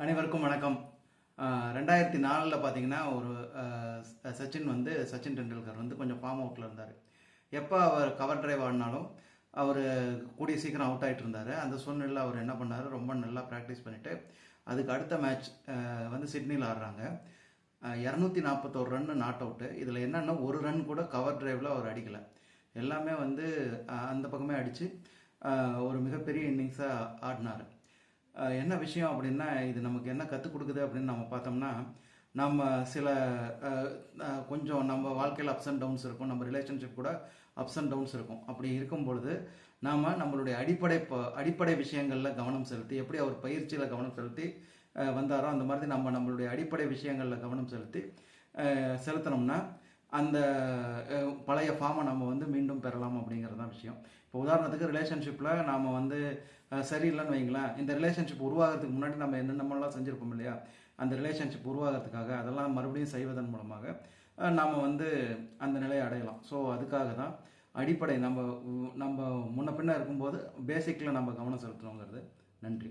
அனைவருக்கும் வணக்கம். 2004 பார்த்தீங்கன்னா ஒரு சச்சின் டெண்டுல்கர் கொஞ்சம் ஃபார்ம் அவுட்டில் இருந்தார். எப்போ அவர் கவர் டிரைவ் ஆடினாலும் அவர் கூடிய சீக்கிரம் அவுட் ஆகிட்டு இருந்தார். அந்த சூழ்நிலையில் அவர் என்ன பண்ணார், ரொம்ப நல்லா ப்ராக்டிஸ் பண்ணிவிட்டு அதுக்கு அடுத்த மேட்ச் சிட்னியில் ஆடுறாங்க. 241 ரன் நாட் அவுட்டு. இதில் என்னென்னா ஒரு ரன் கூட கவர் டிரைவில் அவர் அடிக்கலை. எல்லாமே அந்த பக்கமே அடித்து ஒரு மிகப்பெரிய இன்னிங்ஸாக ஆடினார். என்ன விஷயம் அப்படின்னா, இது நமக்கு என்ன கற்றுக் கொடுக்குது அப்படின்னு நம்ம பார்த்தோம்னா, நம்ம சில கொஞ்சம் நம்ம வாழ்க்கையில் அப்ஸ் அண்ட் டவுன்ஸ் இருக்கும், நம்ம ரிலேஷன்ஷிப் கூட அப்ஸ் அண்ட் டவுன்ஸ் இருக்கும். அப்படி இருக்கும் பொழுது நாம் நம்மளுடைய அடிப்படை விஷயங்களில் கவனம் செலுத்தி, எப்படி அவர் பயிற்சியில் கவனம் செலுத்தி வந்தாரோ அந்த மாதிரி நம்மளுடைய அடிப்படை விஷயங்களில் கவனம் செலுத்தினோம்னா அந்த பழைய ஃபார்மை நம்ம மீண்டும் பெறலாம் அப்படிங்கிறது தான் விஷயம். இப்போ உதாரணத்துக்கு ரிலேஷன்ஷிப்பில் நாம் சரியில்லைன்னு வைங்களேன், இந்த ரிலேஷன்ஷிப் உருவாகிறதுக்கு முன்னாடி நம்ம என்னென்னலாம் செஞ்சுருப்போம் இல்லையா, அந்த ரிலேஷன்ஷிப் உருவாகிறதுக்காக அதெல்லாம் மறுபடியும் செய்வதன் மூலமாக நாம் அந்த நிலையை அடையலாம். ஸோ அதுக்காக தான் அடிப்படை நம்ம முன்ன பின்ன இருக்கும்போது பேசிக்கில் நம்ம கவனம் செலுத்தணுங்கிறது. நன்றி.